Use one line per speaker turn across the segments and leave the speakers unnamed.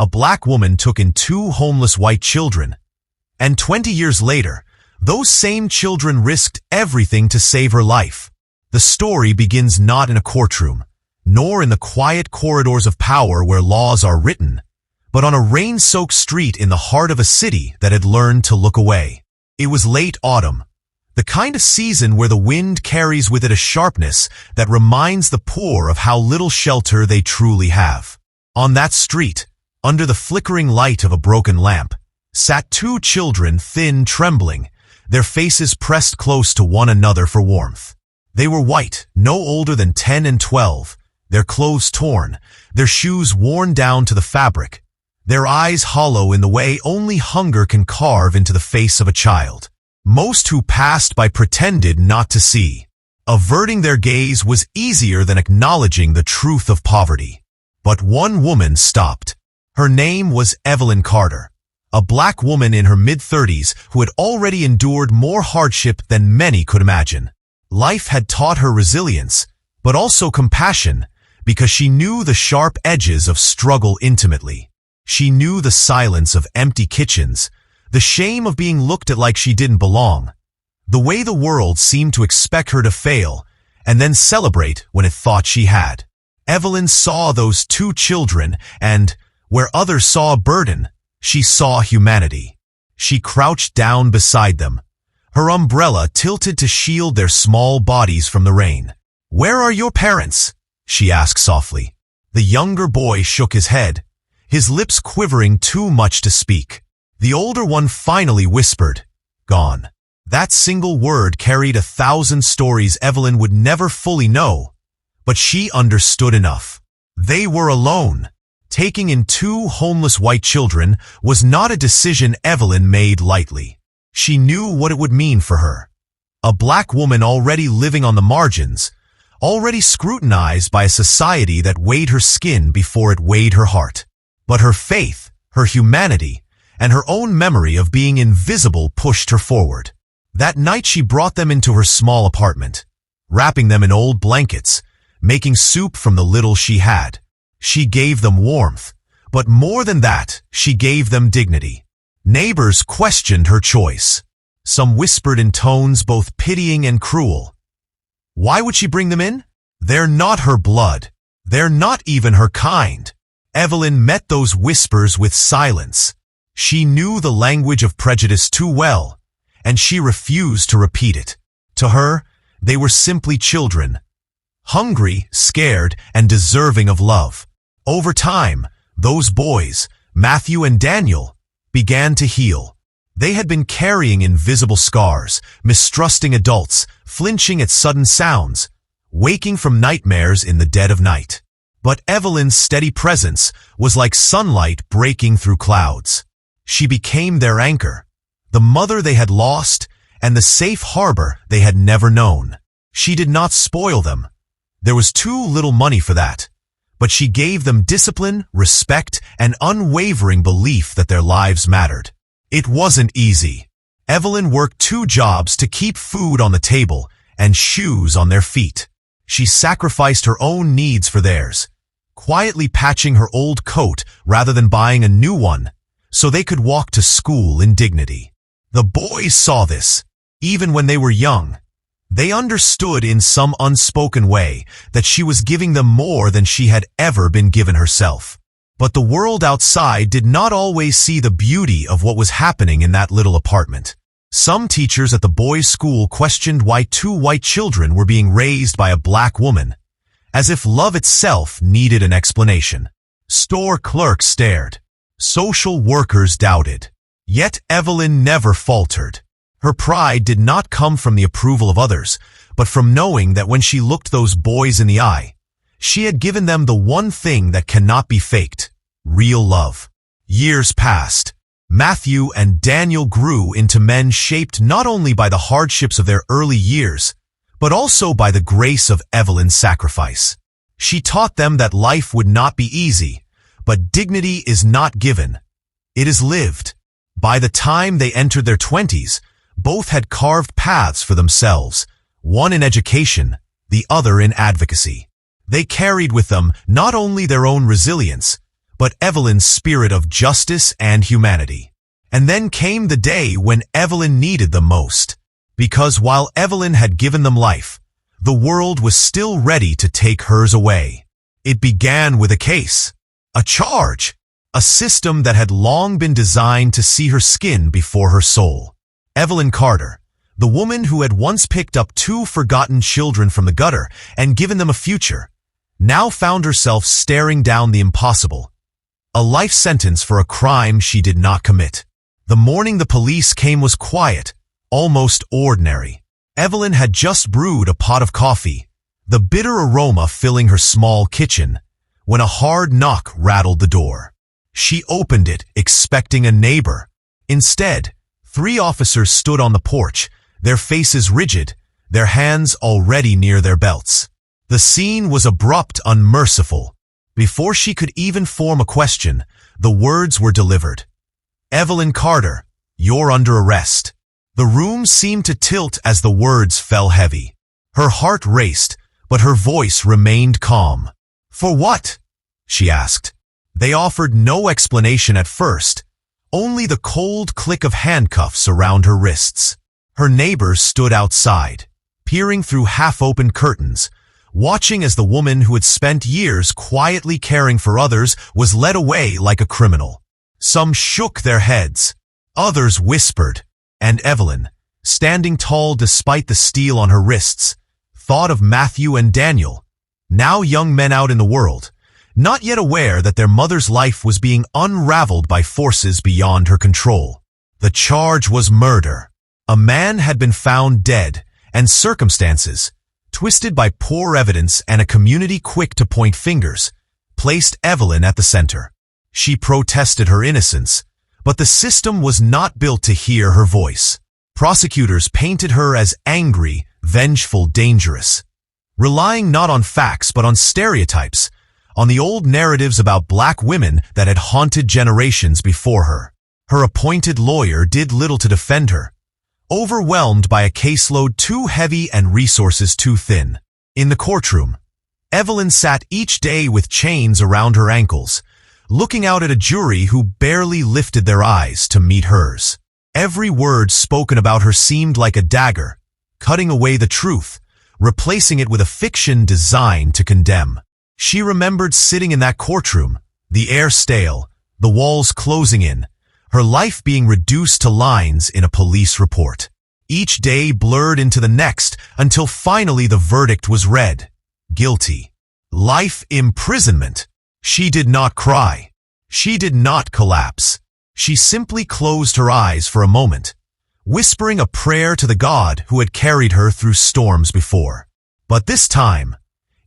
a black woman took in 2 homeless white children. And 20 years later, those same children risked everything to save her life. The story begins not in a courtroom, nor in the quiet corridors of power where laws are written, but on a rain-soaked street in the heart of a city that had learned to look away. It was late autumn, the kind of season where the wind carries with it a sharpness that reminds the poor of how little shelter they truly have. On that street, under the flickering light of a broken lamp, sat 2 children, thin, trembling, their faces pressed close to one another for warmth. They were white, no older than 10 and 12, their clothes torn, their shoes worn down to the fabric, their eyes hollow in the way only hunger can carve into the face of a child. Most who passed by pretended not to see. Averting their gaze was easier than acknowledging the truth of poverty. But one woman stopped. Her name was Evelyn Carter, a black woman in her mid-30s who had already endured more hardship than many could imagine. Life had taught her resilience, but also compassion, because she knew the sharp edges of struggle intimately. She knew the silence of empty kitchens, the shame of being looked at like she didn't belong, the way the world seemed to expect her to fail and then celebrate when it thought she had. Evelyn saw those 2 children, and, where others saw a burden, she saw humanity. She crouched down beside them, her umbrella tilted to shield their small bodies from the rain. "Where are your parents?" she asked softly. The younger boy shook his head, his lips quivering too much to speak. The older one finally whispered, "Gone." That single word carried 1,000 stories Evelyn would never fully know, but she understood enough. They were alone. Taking in 2 homeless white children was not a decision Evelyn made lightly. She knew what it would mean for her. A black woman already living on the margins, already scrutinized by a society that weighed her skin before it weighed her heart. But her faith, her humanity, and her own memory of being invisible pushed her forward. That night she brought them into her small apartment, wrapping them in old blankets, making soup from the little she had. She gave them warmth, but more than that, she gave them dignity. Neighbors questioned her choice. Some whispered in tones both pitying and cruel. Why would she bring them in? They're not her blood. They're not even her kind. Evelyn met those whispers with silence. She knew the language of prejudice too well, and she refused to repeat it. To her, they were simply children, hungry, scared, and deserving of love. Over time, those boys, Matthew and Daniel, began to heal. They had been carrying invisible scars, mistrusting adults, flinching at sudden sounds, waking from nightmares in the dead of night. But Evelyn's steady presence was like sunlight breaking through clouds. She became their anchor, the mother they had lost, and the safe harbor they had never known. She did not spoil them. There was too little money for that. But she gave them discipline, respect, and unwavering belief that their lives mattered. It wasn't easy. Evelyn worked 2 jobs to keep food on the table and shoes on their feet. She sacrificed her own needs for theirs, quietly patching her old coat rather than buying a new one, so they could walk to school in dignity. The boys saw this, even when they were young. They understood in some unspoken way that she was giving them more than she had ever been given herself. But the world outside did not always see the beauty of what was happening in that little apartment. Some teachers at the boys' school questioned why 2 white children were being raised by a black woman, as if love itself needed an explanation. Store clerks stared. Social workers doubted. Yet Evelyn never faltered. Her pride did not come from the approval of others, but from knowing that when she looked those boys in the eye, she had given them the one thing that cannot be faked: real love. Years passed. Matthew and Daniel grew into men shaped not only by the hardships of their early years, but also by the grace of Evelyn's sacrifice. She taught them that life would not be easy, but dignity is not given. It is lived. By the time they entered their 20s, both had carved paths for themselves, one in education, the other in advocacy. They carried with them not only their own resilience, but Evelyn's spirit of justice and humanity. And then came the day when Evelyn needed them most. Because while Evelyn had given them life, the world was still ready to take hers away. It began with a case, a charge, a system that had long been designed to see her skin before her soul. Evelyn Carter, the woman who had once picked up 2 forgotten children from the gutter and given them a future, now found herself staring down the impossible. A life sentence for a crime she did not commit. The morning the police came was quiet, almost ordinary. Evelyn had just brewed a pot of coffee, the bitter aroma filling her small kitchen, when a hard knock rattled the door. She opened it, expecting a neighbor. Instead, 3 officers stood on the porch, their faces rigid, their hands already near their belts. The scene was abrupt, unmerciful. Before she could even form a question, the words were delivered. "Evelyn Carter, you're under arrest." The room seemed to tilt as the words fell heavy. Her heart raced, but her voice remained calm. "For what?" she asked. They offered no explanation at first, only the cold click of handcuffs around her wrists. Her neighbors stood outside, peering through half-open curtains, watching as the woman who had spent years quietly caring for others was led away like a criminal. Some shook their heads, others whispered, and Evelyn, standing tall despite the steel on her wrists, thought of Matthew and Daniel, now young men out in the world, not yet aware that their mother's life was being unraveled by forces beyond her control. The charge was murder. A man had been found dead, and circumstances, twisted by poor evidence and a community quick to point fingers, placed Evelyn at the center. She protested her innocence, but the system was not built to hear her voice. Prosecutors painted her as angry, vengeful, dangerous, relying not on facts but on stereotypes, on the old narratives about black women that had haunted generations before her. Her appointed lawyer did little to defend her, overwhelmed by a caseload too heavy and resources too thin. In the courtroom, Evelyn sat each day with chains around her ankles, looking out at a jury who barely lifted their eyes to meet hers. Every word spoken about her seemed like a dagger, cutting away the truth, replacing it with a fiction designed to condemn. She remembered sitting in that courtroom, the air stale, the walls closing in, her life being reduced to lines in a police report. Each day blurred into the next until finally the verdict was read. Guilty. Life imprisonment. She did not cry. She did not collapse. She simply closed her eyes for a moment, whispering a prayer to the God who had carried her through storms before. But this time,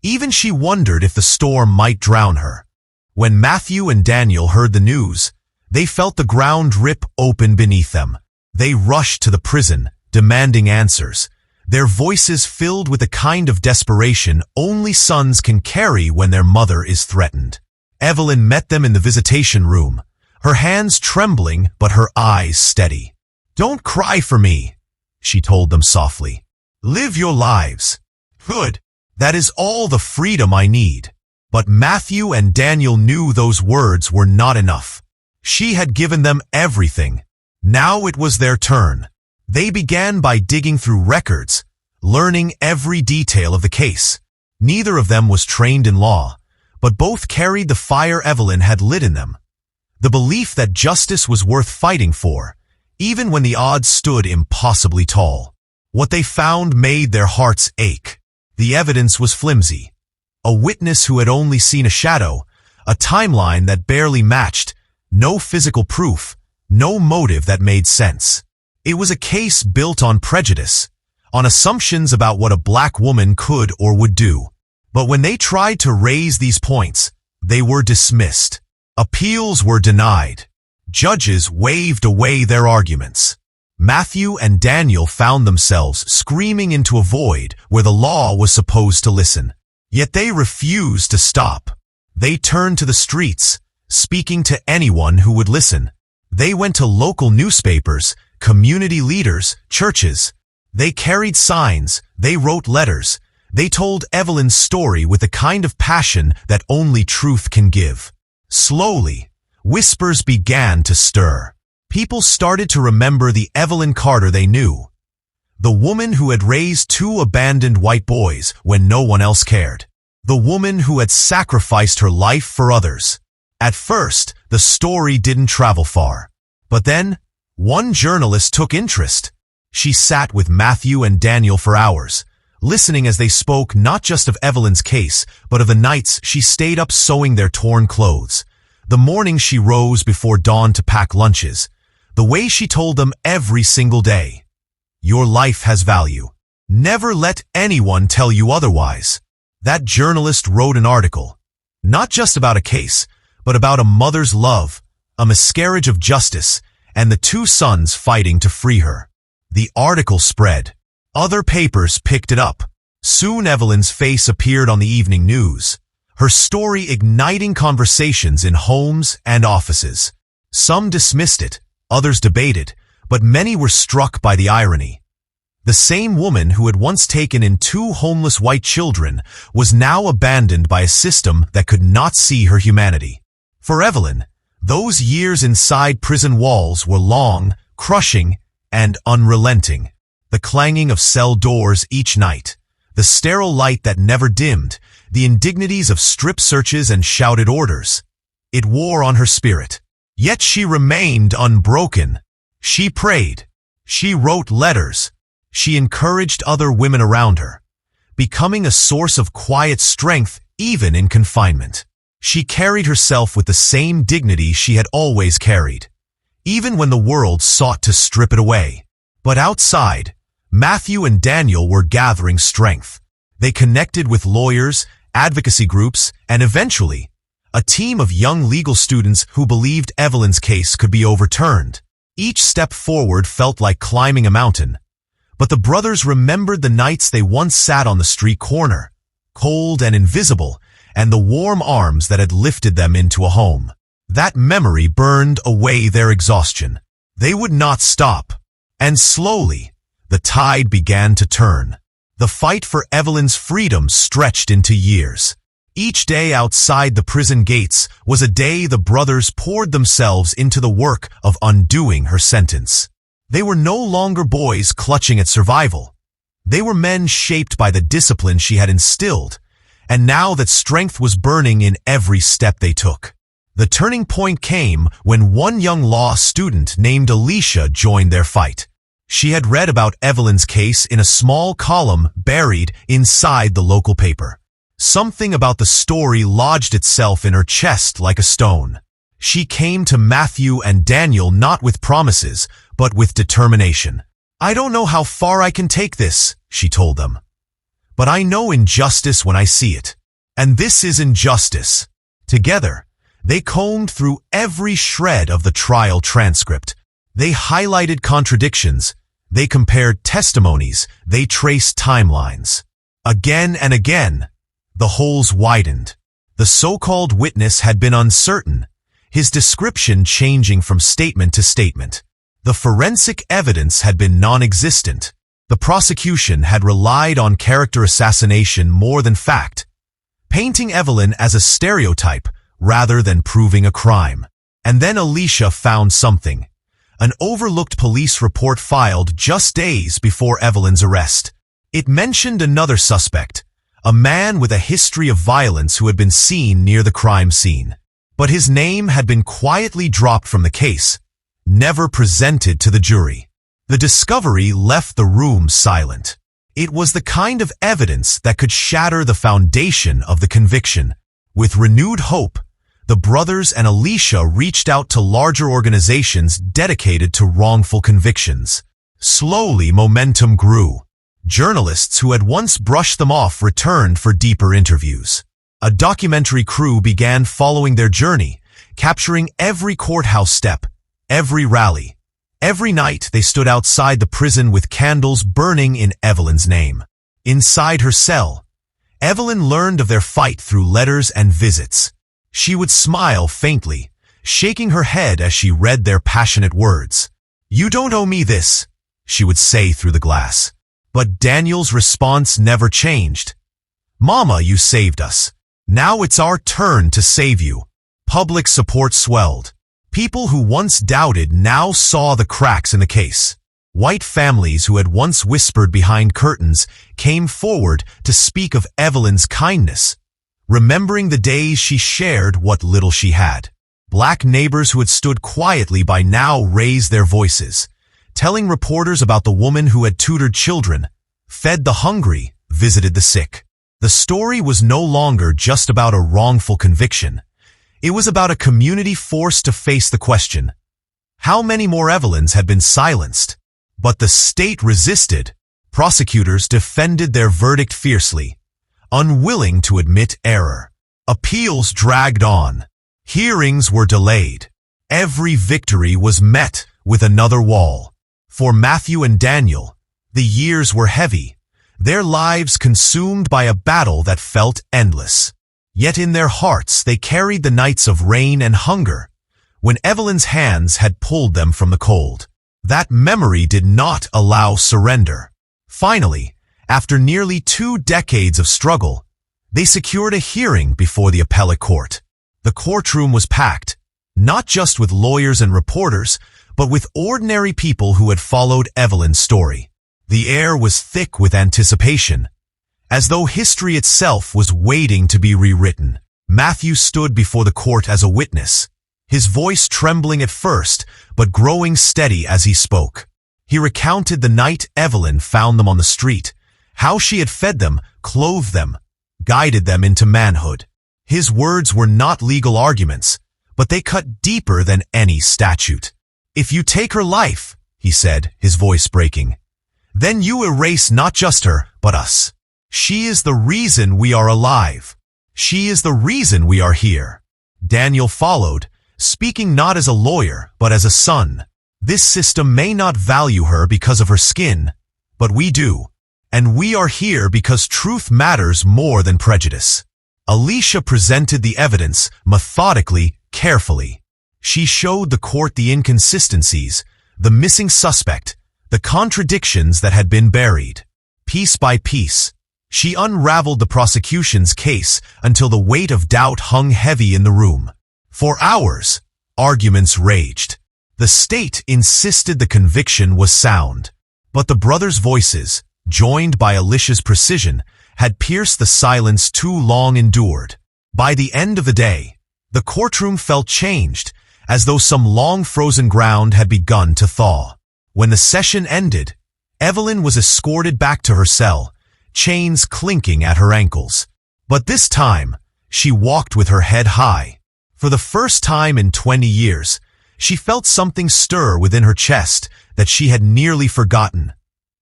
even she wondered if the storm might drown her. When Matthew and Daniel heard the news, they felt the ground rip open beneath them. They rushed to the prison, demanding answers, their voices filled with the kind of desperation only sons can carry when their mother is threatened. Evelyn met them in the visitation room, her hands trembling but her eyes steady. "Don't cry for me," she told them softly. "Live your lives. Good. That is all the freedom I need." But Matthew and Daniel knew those words were not enough. She had given them everything. Now it was their turn. They began by digging through records, learning every detail of the case. Neither of them was trained in law, but both carried the fire Evelyn had lit in them. The belief that justice was worth fighting for, even when the odds stood impossibly tall. What they found made their hearts ache. The evidence was flimsy. A witness who had only seen a shadow, a timeline that barely matched, no physical proof, no motive that made sense. It was a case built on prejudice, on assumptions about what a black woman could or would do. But when they tried to raise these points, they were dismissed. Appeals were denied. Judges waved away their arguments. Matthew and Daniel found themselves screaming into a void where the law was supposed to listen. Yet they refused to stop. They turned to the streets, speaking to anyone who would listen. They went to local newspapers, community leaders, churches. They carried signs, they wrote letters. They told Evelyn's story with the kind of passion that only truth can give. Slowly, whispers began to stir. People started to remember the Evelyn Carter they knew. The woman who had raised two abandoned white boys when no one else cared. The woman who had sacrificed her life for others. At first, the story didn't travel far. But then, one journalist took interest. She sat with Matthew and Daniel for hours, listening as they spoke not just of Evelyn's case, but of the nights she stayed up sewing their torn clothes, the mornings she rose before dawn to pack lunches, the way she told them every single day. Your life has value. Never let anyone tell you otherwise. That journalist wrote an article, not just about a case, but about a mother's love, a miscarriage of justice, and the two sons fighting to free her. The article spread. Other papers picked it up. Soon Evelyn's face appeared on the evening news, her story igniting conversations in homes and offices. Some dismissed it, others debated, but many were struck by the irony. The same woman who had once taken in two homeless white children was now abandoned by a system that could not see her humanity. For Evelyn, those years inside prison walls were long, crushing, and unrelenting. The clanging of cell doors each night, the sterile light that never dimmed, the indignities of strip searches and shouted orders. It wore on her spirit. Yet she remained unbroken. She prayed. She wrote letters. She encouraged other women around her, becoming a source of quiet strength even in confinement. She carried herself with the same dignity she had always carried, even when the world sought to strip it away. But outside, Matthew and Daniel were gathering strength. They connected with lawyers, advocacy groups, and eventually, a team of young legal students who believed Evelyn's case could be overturned. Each step forward felt like climbing a mountain. But the brothers remembered the nights they once sat on the street corner, cold and invisible, and the warm arms that had lifted them into a home. That memory burned away their exhaustion. They would not stop. And slowly, the tide began to turn. The fight for Evelyn's freedom stretched into years. Each day outside the prison gates was a day the brothers poured themselves into the work of undoing her sentence. They were no longer boys clutching at survival. They were men shaped by the discipline she had instilled, and now that strength was burning in every step they took. The turning point came when one young law student named Alicia joined their fight. She had read about Evelyn's case in a small column buried inside the local paper. Something about the story lodged itself in her chest like a stone. She came to Matthew and Daniel not with promises, but with determination. "I don't know how far I can take this," she told them. "But I know injustice when I see it. And this is injustice." Together, they combed through every shred of the trial transcript. They highlighted contradictions. They compared testimonies. They traced timelines. Again and again, the holes widened. The so-called witness had been uncertain, his description changing from statement to statement. The forensic evidence had been non-existent. The prosecution had relied on character assassination more than fact, painting Evelyn as a stereotype rather than proving a crime. And then Alicia found something. An overlooked police report filed just days before Evelyn's arrest. It mentioned another suspect, a man with a history of violence who had been seen near the crime scene. But his name had been quietly dropped from the case, never presented to the jury. The discovery left the room silent. It was the kind of evidence that could shatter the foundation of the conviction. With renewed hope, the brothers and Alicia reached out to larger organizations dedicated to wrongful convictions. Slowly, momentum grew. Journalists who had once brushed them off returned for deeper interviews. A documentary crew began following their journey, capturing every courthouse step, every rally. Every night they stood outside the prison with candles burning in Evelyn's name. Inside her cell, Evelyn learned of their fight through letters and visits. She would smile faintly, shaking her head as she read their passionate words. "You don't owe me this," she would say through the glass. But Daniel's response never changed. "Mama, you saved us. Now it's our turn to save you." Public support swelled. People who once doubted now saw the cracks in the case. White families who had once whispered behind curtains came forward to speak of Evelyn's kindness, remembering the days she shared what little she had. Black neighbors who had stood quietly by now raised their voices, telling reporters about the woman who had tutored children, fed the hungry, visited the sick. The story was no longer just about a wrongful conviction. It was about a community forced to face the question, how many more Evelyns had been silenced? But the state resisted. Prosecutors defended their verdict fiercely, unwilling to admit error. Appeals dragged on. Hearings were delayed. Every victory was met with another wall. For Matthew and Daniel, the years were heavy, their lives consumed by a battle that felt endless. Yet in their hearts they carried the nights of rain and hunger, when Evelyn's hands had pulled them from the cold. That memory did not allow surrender. Finally, after nearly 2 decades of struggle, they secured a hearing before the appellate court. The courtroom was packed, not just with lawyers and reporters, but with ordinary people who had followed Evelyn's story. The air was thick with anticipation, as though history itself was waiting to be rewritten. Matthew stood before the court as a witness, his voice trembling at first, but growing steady as he spoke. He recounted the night Evelyn found them on the street, how she had fed them, clothed them, guided them into manhood. His words were not legal arguments, but they cut deeper than any statute. "If you take her life," he said, his voice breaking, "then you erase not just her, but us. She is the reason we are alive. She is the reason we are here." Daniel followed, speaking not as a lawyer, but as a son. "This system may not value her because of her skin, but we do. And we are here because truth matters more than prejudice." Alicia presented the evidence methodically, carefully. She showed the court the inconsistencies, the missing suspect, the contradictions that had been buried. Piece by piece, she unraveled the prosecution's case until the weight of doubt hung heavy in the room. For hours, arguments raged. The state insisted the conviction was sound, but the brothers' voices, joined by Alicia's precision, had pierced the silence too long endured. By the end of the day, the courtroom felt changed, as though some long-frozen ground had begun to thaw. When the session ended, Evelyn was escorted back to her cell, chains clinking at her ankles. But this time, she walked with her head high. For the first time in 20 years, she felt something stir within her chest that she had nearly forgotten.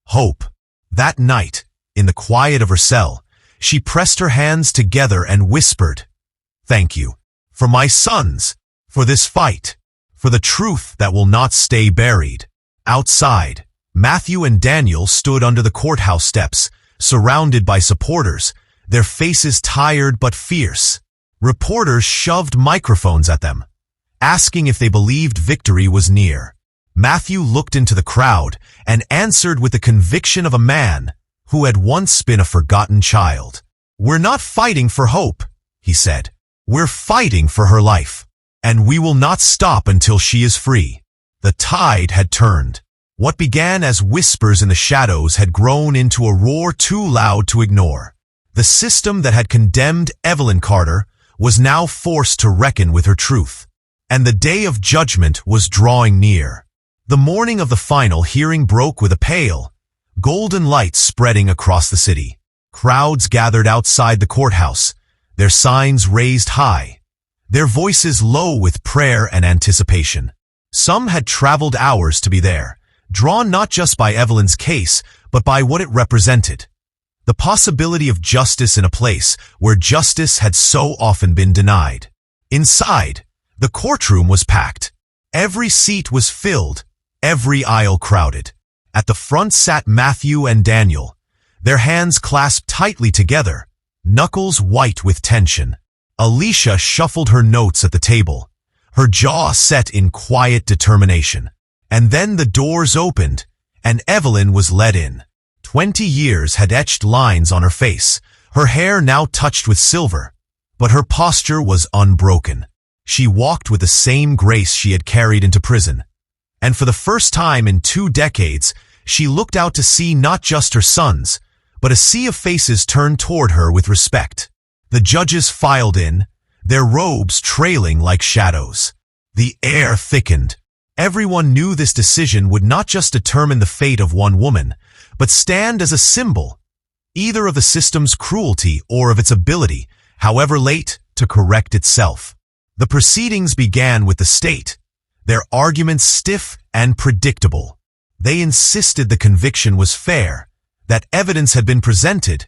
Hope. That night, in the quiet of her cell, she pressed her hands together and whispered, "Thank you. For my sons, for this fight, for the truth that will not stay buried." Outside, Matthew and Daniel stood under the courthouse steps, surrounded by supporters, their faces tired but fierce. Reporters shoved microphones at them, asking if they believed victory was near. Matthew looked into the crowd and answered with the conviction of a man who had once been a forgotten child. "We're not fighting for hope," he said. "We're fighting for her life, and we will not stop until she is free." The tide had turned. What began as whispers in the shadows had grown into a roar too loud to ignore. The system that had condemned Evelyn Carter was now forced to reckon with her truth, and the day of judgment was drawing near. The morning of the final hearing broke with a pale, golden light spreading across the city. Crowds gathered outside the courthouse, their signs raised high, their voices low with prayer and anticipation. Some had traveled hours to be there, drawn not just by Evelyn's case, but by what it represented. The possibility of justice in a place where justice had so often been denied. Inside, the courtroom was packed. Every seat was filled, every aisle crowded. At the front sat Matthew and Daniel, their hands clasped tightly together, knuckles white with tension. Alicia shuffled her notes at the table, her jaw set in quiet determination. And then the doors opened, and Evelyn was led in. 20 years had etched lines on her face, her hair now touched with silver, but her posture was unbroken. She walked with the same grace she had carried into prison. And for the first time in 2 decades, she looked out to see not just her sons, but a sea of faces turned toward her with respect. The judges filed in, their robes trailing like shadows. The air thickened. Everyone knew this decision would not just determine the fate of one woman, but stand as a symbol, either of the system's cruelty or of its ability, however late, to correct itself. The proceedings began with the state, their arguments stiff and predictable. They insisted the conviction was fair, that evidence had been presented,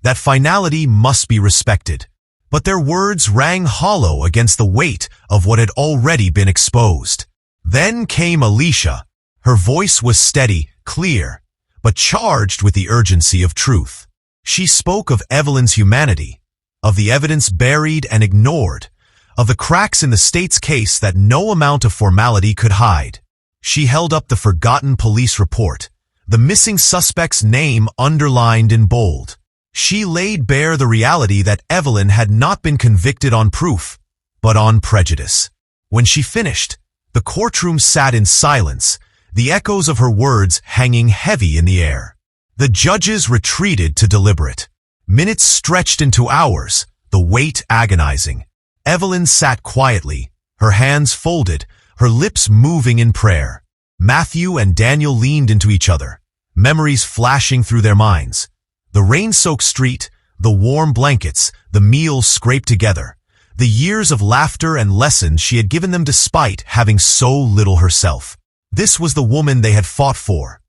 that finality must be respected. But their words rang hollow against the weight of what had already been exposed. Then came Alicia. Her voice was steady, clear, but charged with the urgency of truth. She spoke of Evelyn's humanity, of the evidence buried and ignored, of the cracks in the state's case that no amount of formality could hide. She held up the forgotten police report, the missing suspect's name underlined in bold. She laid bare the reality that Evelyn had not been convicted on proof, but on prejudice. When she finished, the courtroom sat in silence, the echoes of her words hanging heavy in the air. The judges retreated to deliberate. Minutes stretched into hours, the weight agonizing. Evelyn sat quietly, her hands folded, her lips moving in prayer. Matthew and Daniel leaned into each other, memories flashing through their minds. The rain-soaked street, the warm blankets, the meals scraped together, the years of laughter and lessons she had given them despite having so little herself. This was the woman they had fought for,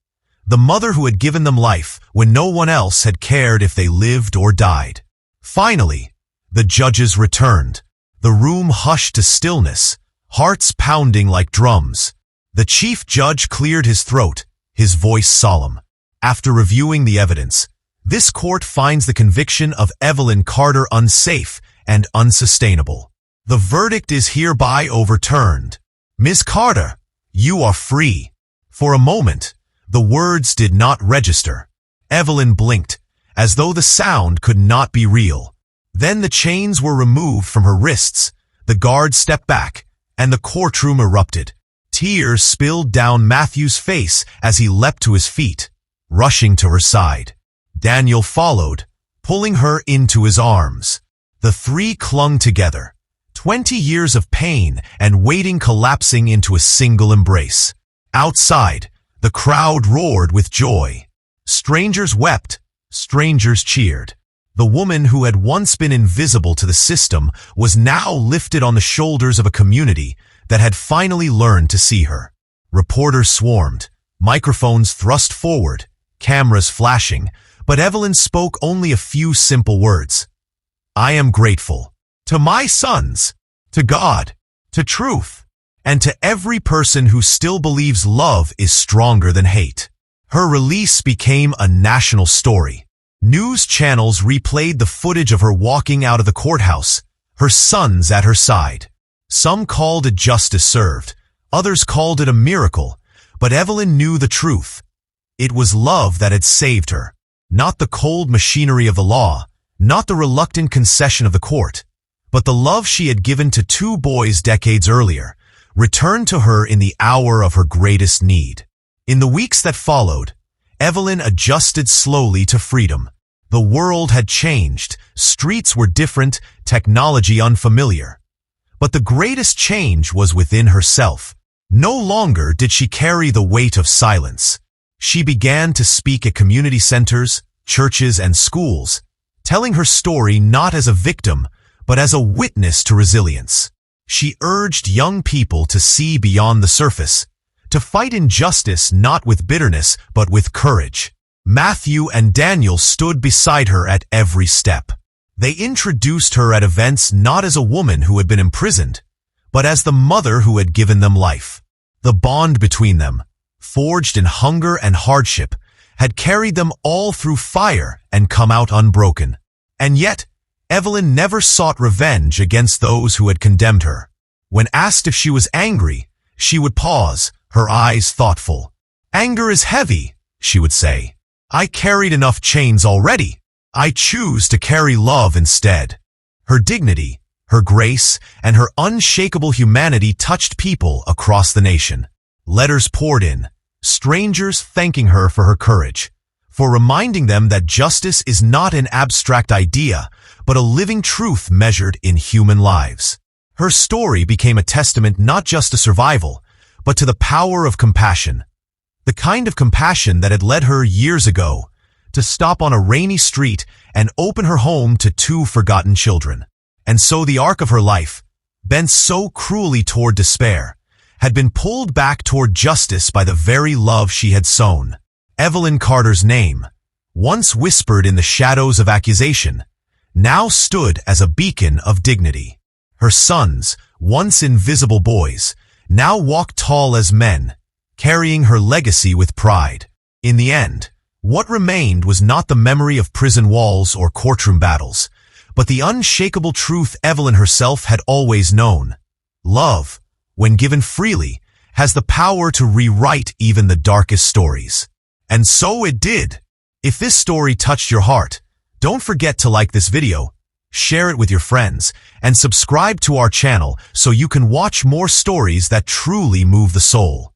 the mother who had given them life when no one else had cared if they lived or died. Finally, the judges returned. The room hushed to stillness, hearts pounding like drums. The chief judge cleared his throat, his voice solemn. After reviewing the evidence, this court finds the conviction of Evelyn Carter unsafe and unsustainable. The verdict is hereby overturned. Ms. Carter, you are free. For a moment, the words did not register. Evelyn blinked, as though the sound could not be real. Then the chains were removed from her wrists, the guard stepped back, and the courtroom erupted. Tears spilled down Matthew's face as he leapt to his feet, rushing to her side. Daniel followed, pulling her into his arms. The three clung together, 20 years of pain and waiting collapsing into a single embrace. Outside, the crowd roared with joy. Strangers wept, strangers cheered. The woman who had once been invisible to the system was now lifted on the shoulders of a community that had finally learned to see her. Reporters swarmed, microphones thrust forward, cameras flashing, but Evelyn spoke only a few simple words. I am grateful. To my sons, to God, to truth, and to every person who still believes love is stronger than hate. Her release became a national story. News channels replayed the footage of her walking out of the courthouse, her sons at her side. Some called it justice served, others called it a miracle, but Evelyn knew the truth. It was love that had saved her, not the cold machinery of the law, not the reluctant concession of the court, but the love she had given to 2 boys decades earlier, returned to her in the hour of her greatest need. In the weeks that followed, Evelyn adjusted slowly to freedom. The world had changed, streets were different, technology unfamiliar. But the greatest change was within herself. No longer did she carry the weight of silence. She began to speak at community centers, churches, and schools, telling her story not as a victim, but as a witness to resilience. She urged young people to see beyond the surface, to fight injustice not with bitterness, but with courage. Matthew and Daniel stood beside her at every step. They introduced her at events not as a woman who had been imprisoned, but as the mother who had given them life. The bond between them, forged in hunger and hardship, had carried them all through fire and come out unbroken. And yet, Evelyn never sought revenge against those who had condemned her. When asked if she was angry, she would pause, her eyes thoughtful. Anger is heavy, she would say. I carried enough chains already. I choose to carry love instead. Her dignity, Her grace and her unshakable humanity touched people across the nation. Letters poured in, strangers thanking her for her courage, for reminding them that justice is not an abstract idea, but a living truth measured in human lives. Her story became a testament not just to survival, but to the power of compassion. The kind of compassion that had led her years ago to stop on a rainy street and open her home to 2 forgotten children. And so the arc of her life, bent so cruelly toward despair, had been pulled back toward justice by the very love she had sown. Evelyn Carter's name, once whispered in the shadows of accusation, now stood as a beacon of dignity. Her sons, once invisible boys, now walked tall as men, carrying her legacy with pride. In the end, what remained was not the memory of prison walls or courtroom battles, but the unshakable truth Evelyn herself had always known. Love, when given freely, has the power to rewrite even the darkest stories. And so it did. If this story touched your heart, don't forget to like this video, share it with your friends, and subscribe to our channel so you can watch more stories that truly move the soul.